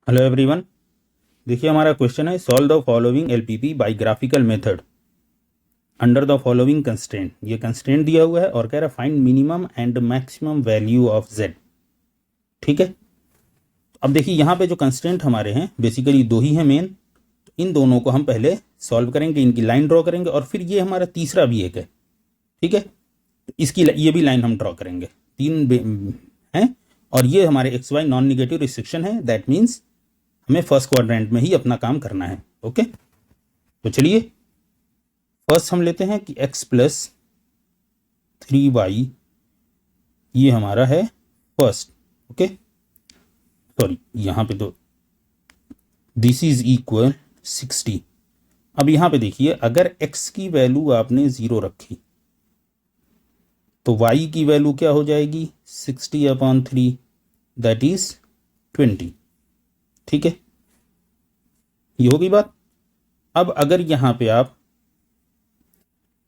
Hello everyone. देखिए हमारा question है solve the following LPP by graphical method under the following constraint. ये constraint दिया हुआ है और कह रहा है find minimum and maximum value of Z. ठीक है, अब देखिए यहाँ पे जो कंस्ट्रेंट हमारे हैं बेसिकली दो ही हैं मेन। तो इन दोनों को हम पहले सॉल्व करेंगे, इनकी लाइन ड्रॉ करेंगे और फिर ये हमारा तीसरा भी एक है। ठीक है, तो इसकी ये भी लाइन हम ड्रॉ करेंगे। हैं और ये हमारे x y non negative restriction है। दैट मीन्स हमें फर्स्ट क्वाड्रेंट में ही अपना काम करना है। ओके, तो चलिए फर्स्ट हम लेते हैं कि x प्लस 3y ये हमारा है फर्स्ट। ओके, सॉरी यहाँ पे तो दिस इज इक्वल 60। अब यहाँ पे देखिए अगर x की वैल्यू आपने 0 रखी तो y की वैल्यू क्या हो जाएगी 60/3 दैट इज 20। ठीक है, ये होगी बात। अब अगर यहाँ पे आप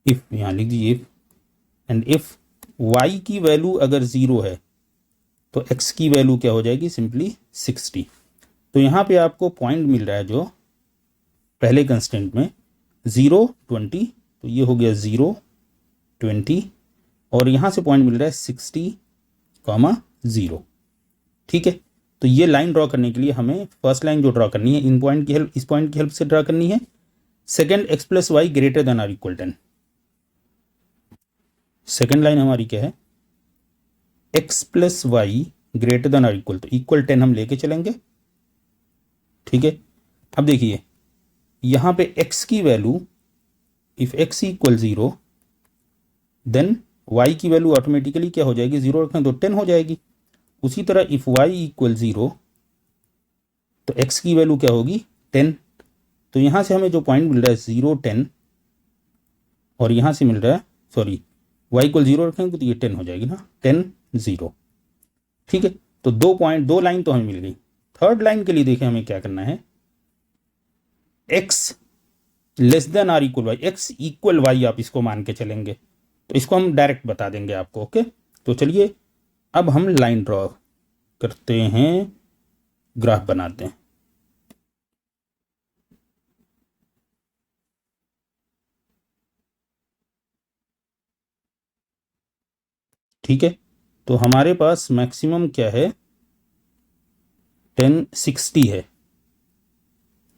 इफ यहाँ लिख दीजिए इफ एंड इफ y की वैल्यू अगर 0 है तो x की वैल्यू क्या हो जाएगी सिंपली 60। तो यहाँ पे आपको पॉइंट मिल रहा है जो पहले कंस्टेंट में 0 20, तो ये हो गया 0 20 और यहाँ से पॉइंट मिल रहा है 60, 0। ठीक है, तो ये लाइन ड्रॉ करने के लिए हमें फर्स्ट लाइन जो ड्रॉ करनी है इन पॉइंट की हेल्प, इस पॉइंट की हेल्प से ड्रॉ करनी है। Second x plus y greater than or equal 10। Second line हमारी क्या है x plus y greater than or equal, तो इक्वल 10 हम लेके चलेंगे। ठीक है, अब देखिए यहाँ पे x की value if x equal 0 then y की वैल्यू ऑटोमेटिकली क्या हो जाएगी 0 रखें तो 10 हो जाएगी। उसी तरह इफ y इक्वल 0 तो x की वैल्यू क्या होगी 10। तो यहाँ से हमें जो पॉइंट मिल रहा है 0 10 और यहाँ से मिल रहा है सॉरी y इक्वल 0 रखेंगे तो ये 10 हो जाएगी ना 10 0। ठीक है, तो दो लाइन तो हमें मिल गई। थर्ड लाइन के लिए देखें हमें क्या करना है x less than or equal y, x equal y आप इसको मान के चलेंगे तो इसको हम डायरेक्ट बता देंगे आपको। ओके, तो चलिए अब हम लाइन ड्रॉ करते हैं, ग्राफ बनाते हैं। ठीक है, तो हमारे पास मैक्सिमम क्या है 10 60 है।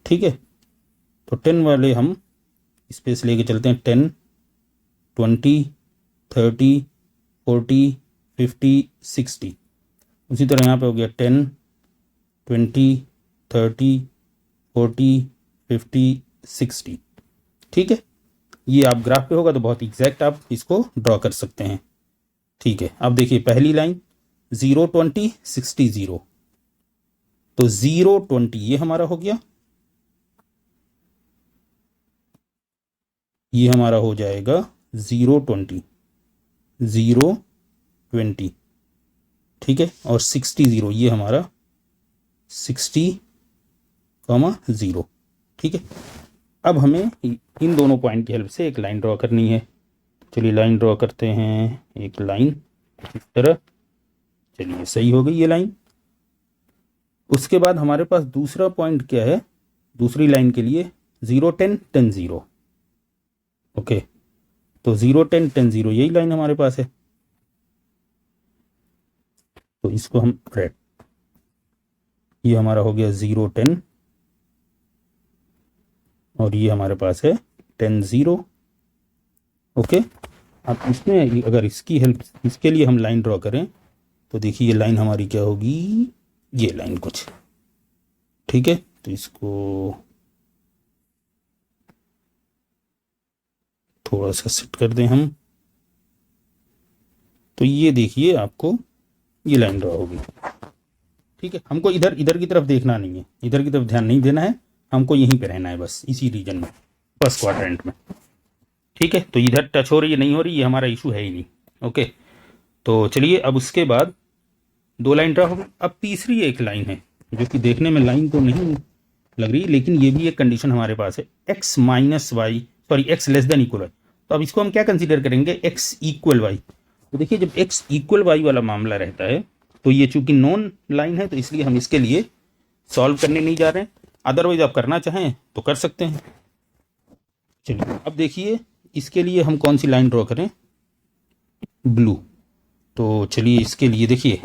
ठीक है, तो 10 वाले हम स्पेस लेके चलते हैं 10 20 30 40 50 60। उसी तरह यहाँ पे हो गया 10 20 30 40 50 60। ठीक है, ये आप ग्राफ पे होगा तो बहुत एग्जैक्ट आप इसको ड्रॉ कर सकते हैं। ठीक है, अब देखिए पहली लाइन 0 20 60 0, तो 0 20 ये हमारा हो गया, ये हमारा हो जाएगा 0 20 0 20। ठीक है, और 60 0 ये हमारा 60, 0। ठीक है, अब हमें इन दोनों पॉइंट की हेल्प से एक लाइन ड्रॉ करनी है। चलिए लाइन ड्रॉ करते हैं, एक लाइन इस तरह। चलिए सही हो गई ये लाइन। उसके बाद हमारे पास दूसरा पॉइंट क्या है दूसरी लाइन के लिए 0 10 10 0। ओके, तो 0 10 10 0 यही लाइन हमारे पास है। तो इसको हम रेड, ये हमारा हो गया 0 10 और ये हमारे पास है 10 0। ओके, अब इसमें अगर इसकी हेल्प इसके लिए हम लाइन ड्रॉ करें तो देखिए ये लाइन हमारी क्या होगी, ये लाइन कुछ। ठीक है, तो इसको थोड़ा सा सेट कर दें हम, तो ये देखिए आपको ये लाइन ड्रॉ होगी। ठीक है, हमको इधर इधर की तरफ देखना नहीं है, इधर की तरफ ध्यान नहीं देना है, हमको यहीं पे रहना है बस इसी रीजन में, फर्स्ट क्वाड्रेंट में। ठीक है, तो इधर टच हो रही है नहीं हो रही ये हमारा इशू है ही नहीं। ओके, तो चलिए अब उसके बाद दो लाइन ड्रा हो गई। अब तीसरी एक लाइन है जो कि देखने में लाइन तो नहीं लग रही लेकिन ये भी एक कंडीशन हमारे पास है x minus y sorry x less than equal y. तो अब इसको हम क्या कंसीडर करेंगे x इक्वल वाई। तो देखिए जब x इक्वल वाई वाला मामला रहता है तो ये चूंकि नॉन लाइन है तो इसलिए हम इसके लिए सॉल्व करने नहीं जा रहे हैं, अदरवाइज आप करना चाहें तो कर सकते हैं। चलिए अब देखिए इसके लिए हम कौन सी लाइन ड्रॉ करें, ब्लू। तो चलिए इसके लिए देखिए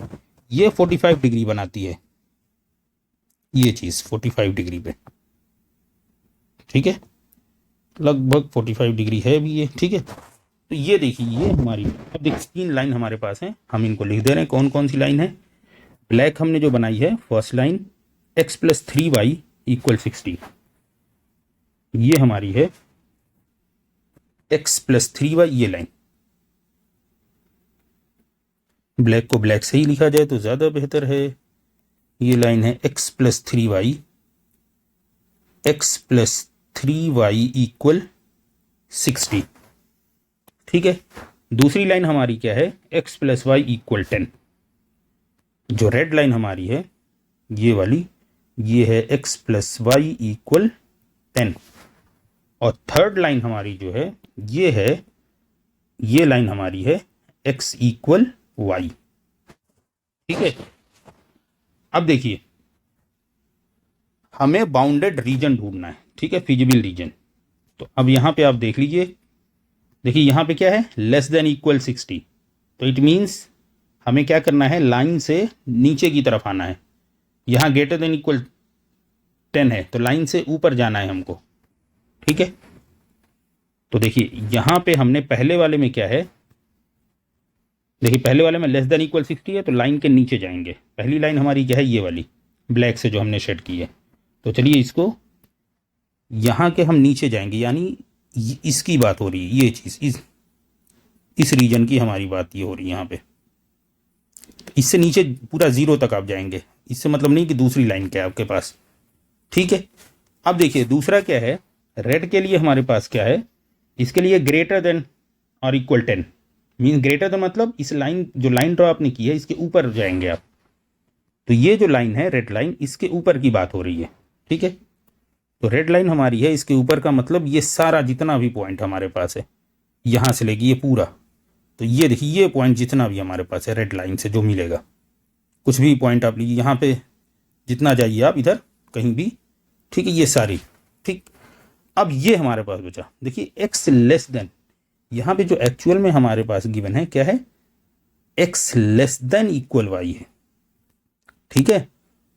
ये 45 डिग्री बनाती है, ये चीज़ 45 डिग्री पे, ठीक है, लगभग 45 डिग्री है भी ये, ठीक है। तो ये देखिए ये हमारी, अब देखिए 3 लाइन हमारे पास हैं, हम इनको लिख दे रहे हैं कौन कौन सी लाइन है। ब्लैक हमने जो बनाई है फर्स्ट लाइन x+3y = 60, ये हमारी है x+3y ये लाइन। ब्लैक को ब्लैक से ही लिखा जाए तो ज़्यादा बेहतर है। ये लाइन है x+3y = 60, ठीक है। दूसरी लाइन हमारी क्या है, x+y = 10। जो रेड लाइन हमारी है ये वाली, ये है x+y = 10। और थर्ड लाइन हमारी जो है ये लाइन हमारी है x = y, ठीक है। अब देखिए हमें बाउंडेड रीजन ढूंढना है, ठीक है, फिजिबल रीजन। तो अब यहाँ पे आप देख लीजिए, देखिए यहाँ पे क्या है, <= 60। तो इट मीन्स हमें क्या करना है, लाइन से नीचे की तरफ आना है। यहाँ <= 10 है तो लाइन से ऊपर जाना है हमको, ठीक है। तो देखिए यहाँ पे हमने पहले वाले में क्या है, देखिए पहले वाले में <= 60 है तो लाइन के नीचे जाएंगे। पहली लाइन हमारी क्या है, ये वाली ब्लैक से जो हमने शेड की है। तो चलिए इसको यहाँ के हम नीचे जाएंगे, यानी इसकी बात हो रही है, ये चीज़ इस रीजन की हमारी बात ये हो रही है यहाँ पे। इससे नीचे पूरा 0 तक आप जाएंगे, इससे मतलब नहीं कि दूसरी लाइन क्या है आपके पास, ठीक है। अब देखिए दूसरा क्या है, रेड के लिए हमारे पास क्या है, इसके लिए > और = 10 मीन ग्रेटर मतलब इस लाइन, जो लाइन ड्रॉ आपने की है इसके ऊपर जाएंगे आप। तो ये जो लाइन है रेड लाइन, इसके ऊपर की बात हो रही है, ठीक है। तो रेड लाइन हमारी है इसके ऊपर का मतलब ये सारा जितना भी पॉइंट हमारे पास है यहाँ से लेके ये पूरा, तो ये देखिए ये पॉइंट जितना भी हमारे पास है रेड लाइन से जो मिलेगा, कुछ भी पॉइंट आप लीजिए यहाँ पे जितना जाइए आप इधर कहीं भी, ठीक है, ये सारी, ठीक। अब ये हमारे पास बचा, देखिए x <, यहाँ पे जो एक्चुअल में हमारे पास गिवन है क्या है, x <= y है, ठीक है।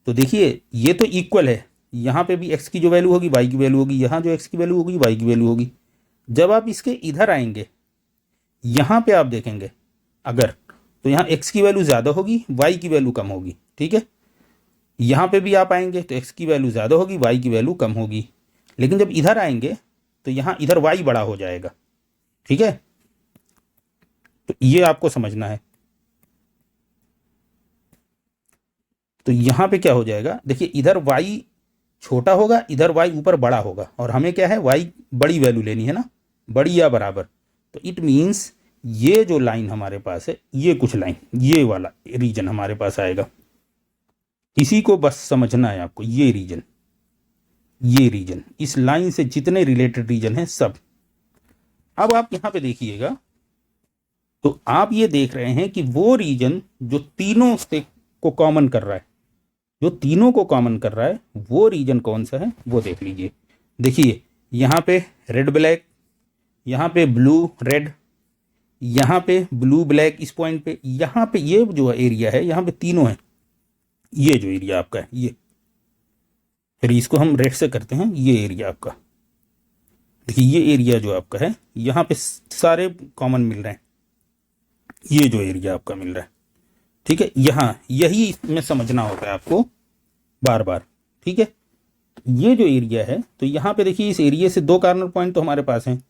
तो देखिए ये तो इक्वल है, यहाँ पे भी x की जो वैल्यू होगी y की वैल्यू होगी, यहाँ जो x की वैल्यू होगी y की वैल्यू होगी। जब आप इसके इधर आएंगे यहाँ पे आप देखेंगे अगर, तो यहाँ x की वैल्यू ज़्यादा होगी y की वैल्यू कम होगी, ठीक है। यहाँ पे भी आप आएंगे तो x की वैल्यू ज़्यादा होगी y की वैल्यू कम होगी, लेकिन जब इधर आएंगे तो यहाँ इधर y बड़ा हो जाएगा, ठीक है। तो ये आपको समझना है। तो यहाँ पे क्या हो जाएगा, देखिए इधर y छोटा होगा, इधर y ऊपर बड़ा होगा, और हमें क्या है y बड़ी वैल्यू लेनी है ना, बड़ी या बराबर। तो इट मीन्स ये जो लाइन हमारे पास है, ये कुछ लाइन, ये वाला रीजन हमारे पास आएगा। इसी को बस समझना है आपको, ये रीजन इस लाइन से जितने रिलेटेड रीजन हैं सब। अब आप यहाँ पे देखिएगा, तो आप ये देख रहे हैं कि वो रीजन जो तीनों से को कॉमन कर रहा है, वो रीजन कौन सा है वो देख लीजिए। देखिए यहाँ पे रेड ब्लैक, यहाँ पे ब्लू रेड, यहाँ पे ब्लू ब्लैक, इस पॉइंट पे, यहाँ पे ये जो एरिया है यहाँ पे तीनों है। ये जो एरिया आपका है ये, फिर इसको हम रेड से करते हैं, ये एरिया आपका, देखिए ये एरिया जो आपका है यहाँ पे सारे कॉमन मिल रहे हैं, ये जो एरिया आपका मिल रहा है, ठीक है। यहाँ यही इसमें समझना होता है आपको बार बार, ठीक है। ये जो एरिया है, तो यहाँ पे देखिए इस एरिया से 2 कॉर्नर पॉइंट तो हमारे पास हैं,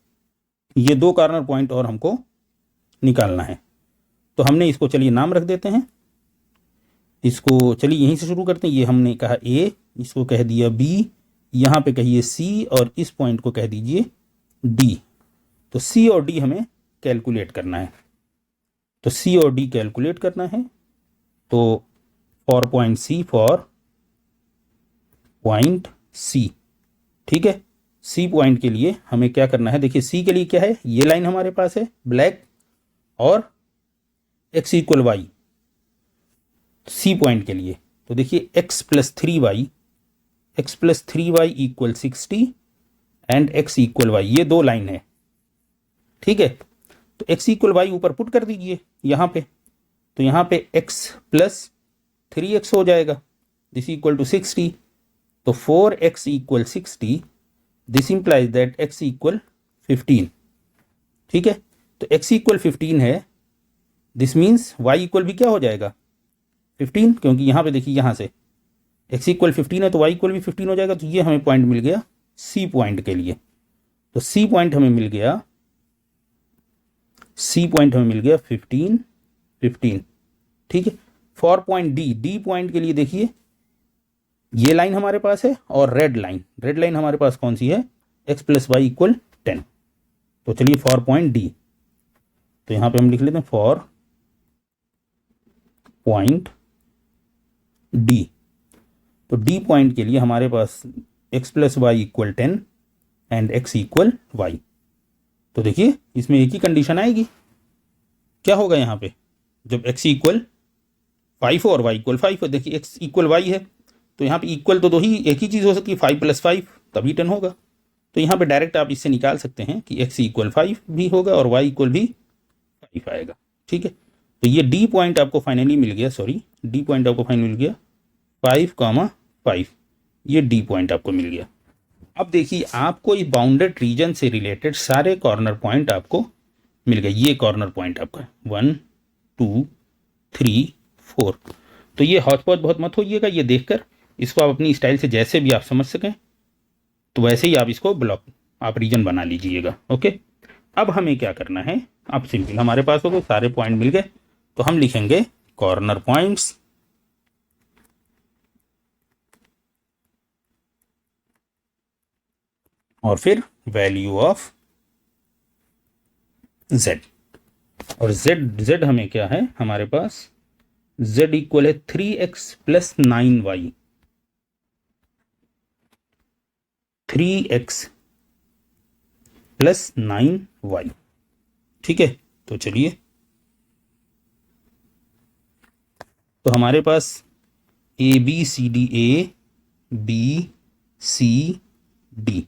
ये 2 कॉर्नर पॉइंट और हमको निकालना है। तो हमने इसको चलिए नाम रख देते हैं, इसको चलिए यहीं से शुरू करते हैं। ये हमने कहा A, इसको कह दिया B, यहाँ पे कहिए C, और इस पॉइंट को कह दीजिए D। तो C और D हमें कैलकुलेट करना है, तो C और D कैलकुलेट करना है। तो फॉर पॉइंट C, ठीक है। C पॉइंट के लिए हमें क्या करना है, देखिए C के लिए क्या है, ये लाइन हमारे पास है ब्लैक और x = y C पॉइंट के लिए। तो देखिए x + 3y x plus 3y equal 60 and x इक्वल y, ये दो लाइन है, ठीक है। तो x इक्वल y ऊपर पुट कर दीजिए यहाँ पे, तो यहाँ पे x प्लस 3x हो जाएगा, दिस इक्वल टू 60। तो 4x equal 60, this implies that x equal 15, ठीक है। तो x इक्वल 15 है, दिस मीन्स y इक्वल भी क्या हो जाएगा 15, क्योंकि यहाँ पे देखिए यहाँ से x इक्वल 15 है तो y इक्वल भी 15 हो जाएगा। तो ये हमें पॉइंट मिल गया C पॉइंट के लिए। तो C पॉइंट हमें मिल गया, C पॉइंट हमें मिल गया 15 15, ठीक है। फॉर पॉइंट D पॉइंट के लिए देखिए ये लाइन हमारे पास है और रेड लाइन हमारे पास कौन सी है, x प्लस वाई इक्वल 10। तो चलिए फॉर पॉइंट D, तो यहाँ पे हम लिख लेते हैं फॉर पॉइंट D। तो D पॉइंट के लिए हमारे पास x plus y equal 10 and x इक्वल y। तो देखिए इसमें एक ही कंडीशन आएगी, क्या होगा यहाँ पे, जब x इक्वल 5 और y इक्वल 5 है, देखिए x इक्वल y है तो यहाँ पे इक्वल तो दो ही, एक ही चीज़ हो सकती है, 5 प्लस 5 तभी 10 होगा। तो यहाँ पे डायरेक्ट आप इससे निकाल सकते हैं कि x इक्वल 5 भी होगा और y इक्वल भी 5 आएगा, ठीक है। तो ये D पॉइंट आपको फाइनली मिल गया, D पॉइंट आपको फाइनली मिल गया 5,5, ये D पॉइंट आपको मिल गया। अब देखिए आपको इस बाउंडेड रीजन से रिलेटेड सारे कॉर्नर पॉइंट आपको मिल गए। ये कॉर्नर पॉइंट आपका 1 2 3 4। तो ये हौच पौच बहुत मत होइएगा, ये देखकर इसको आप अपनी स्टाइल से जैसे भी आप समझ सकें तो वैसे ही आप इसको ब्लॉक आप रीजन बना लीजिएगा, ओके। अब हमें क्या करना है, अब सिंपल हमारे पास हो गए सारे पॉइंट मिल गए, तो हम लिखेंगे कॉर्नर पॉइंट्स और फिर वैल्यू ऑफ z। और z हमें क्या है, हमारे पास z इक्वल है 3x plus 9y, 3x plus 9y, ठीक है। तो चलिए, तो हमारे पास A B C D, A B C D,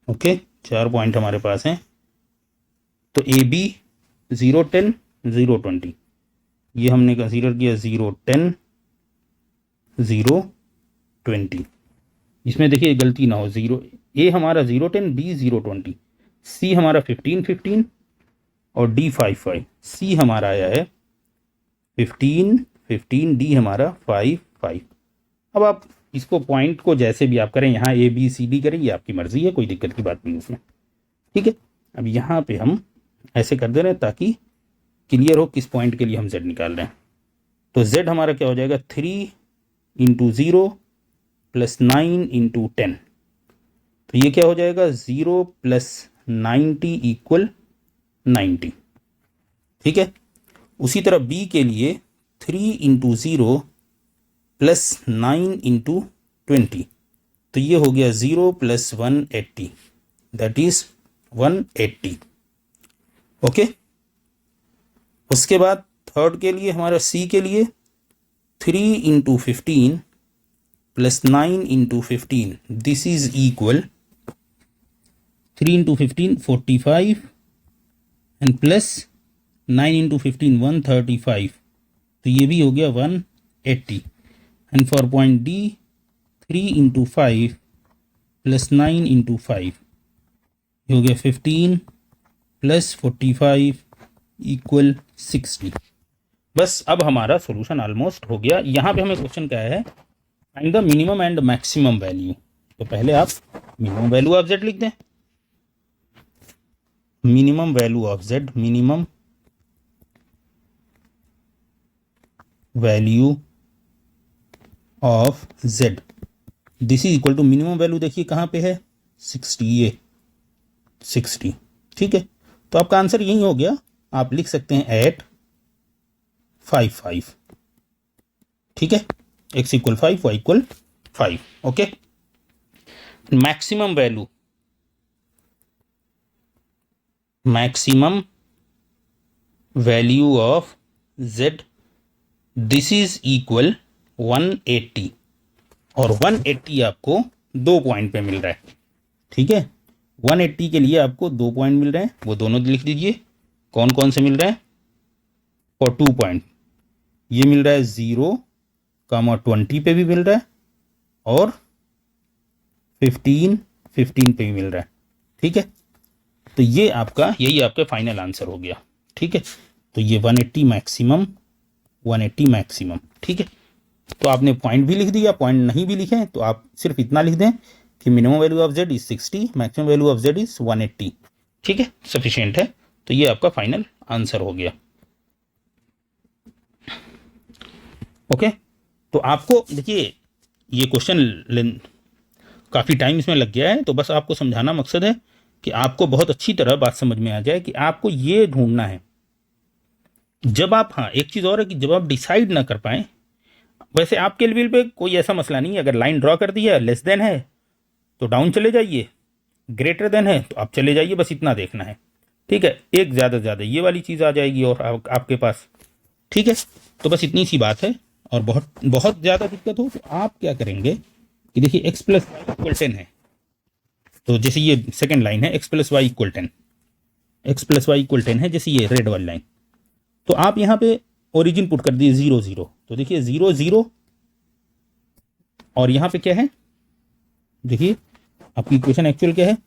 okay, 4 point हमारे पास हैं। तो ए बी 0 10 0 20, ये हमने कंसीडर किया 0 10 0 20। इसमें देखिए गलती ना हो, ए हमारा 0 10, बी 0 20, सी हमारा 15 15 और डी 5 5। सी हमारा आया है 15 15, डी हमारा 5 5। अब आप इसको पॉइंट को जैसे भी आप करें, यहाँ ए बी सी डी करें, ये आपकी मर्जी है, कोई दिक्कत की बात नहीं उसमें, ठीक है। अब यहाँ पे हम ऐसे कर दे रहे हैं ताकि क्लियर हो किस पॉइंट के लिए हम z निकाल रहे हैं। तो z हमारा क्या हो जाएगा 3 इंटू 0 प्लस 9 इंटू 10, तो ये क्या हो जाएगा 0 प्लस 90 इक्वल 90, ठीक है। उसी तरह b के लिए 3 इंटू 0 प्लस 9 इंटू 20, तो ये हो गया 0 प्लस 180, दैट इज 180, ओके। उसके बाद थर्ड के लिए हमारा सी के लिए 3 into 15 plus 9 into 15, this is equal 3 into 15 45 and plus 9 into 15 135, तो ये भी हो गया 180। And for point D 3 into 5 plus 9 into 5, ये हो गया 15 प्लस 45 इक्वल 60। बस अब हमारा सॉल्यूशन ऑलमोस्ट हो गया। यहाँ पे हमें क्वेश्चन क्या है, find the minimum and maximum value. तो पहले आप मिनिमम वैल्यू ऑफ z लिख दें, minimum value of z, minimum value of z, this is equal to minimum value देखिए कहाँ पे है 60, ये 60, ठीक है। तो आपका आंसर यही हो गया, आप लिख सकते हैं एट 5 5, ठीक है, x equal 5 y equal 5, okay. Maximum value, maximum value of z, this is equal 180, और 180 आपको 2 पॉइंट पे मिल रहा है। ठीक है, 180 के लिए आपको 2 पॉइंट मिल रहे हैं, वो दोनों लिख दीजिए। कौन कौन से मिल रहे हैं? और 2 पॉइंट ये मिल रहा है 0, 20 पे भी मिल रहा है, और 15 पे भी मिल रहा है। ठीक है, तो ये आपका, यही आपका फाइनल आंसर हो गया। ठीक है, तो ये 180 मैक्सिमम, 180 मैक्सिमम। ठीक है, तो आपने पॉइंट भी लिख दिया, पॉइंट नहीं भी लिखे तो आप सिर्फ इतना लिख दें कि minimum value of Z is 60, maximum value of Z is 180। ठीक है, सफिशिएंट है। तो ये आपका फाइनल आंसर हो गया। ओके, तो आपको देखिए ये क्वेश्चन काफ़ी टाइम इसमें लग गया है, तो बस आपको समझाना मकसद है कि आपको बहुत अच्छी तरह बात समझ में आ जाए कि आपको ये ढूंढना है जब आप, हाँ एक चीज़ और है कि जब आप डिसाइड ना कर पाए, वैसे आपके लेवल पे कोई ऐसा मसला नहीं है, अगर लाइन ड्रॉ कर दी है, लेस देन है तो डाउन चले जाइए, ग्रेटर देन है तो आप चले जाइए, बस इतना देखना है। ठीक है, एक ज़्यादा से ज़्यादा ये वाली चीज़ आ जाएगी और आपके पास। ठीक है, तो बस इतनी सी बात है। और बहुत बहुत ज़्यादा दिक्कत हो तो आप क्या करेंगे कि देखिए x + y = 10 है, तो जैसे ये सेकेंड लाइन है x + y = 10, x + y = 10 है, जैसे ये रेड वाली लाइन, तो आप यहाँ पे ओरिजिन पुट कर दिए 0 0, तो देखिए 0 0, और यहाँ पे क्या है, देखिए आपकी इक्वेशन एक्चुअल क्या है,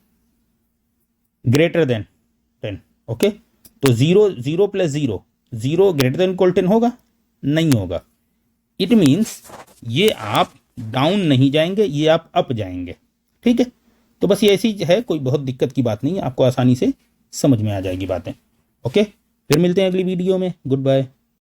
ग्रेटर देन 10। ओके, तो 0 0 + 0, 0 ग्रेटर देन = 10 होगा? नहीं होगा। इट मीन्स ये आप डाउन नहीं जाएंगे, ये आप अप जाएंगे। ठीक है, तो बस ये ऐसी है, कोई बहुत दिक्कत की बात नहीं है, आपको आसानी से समझ में आ जाएगी बातें। ओके, फिर मिलते हैं अगली वीडियो में। Good bye.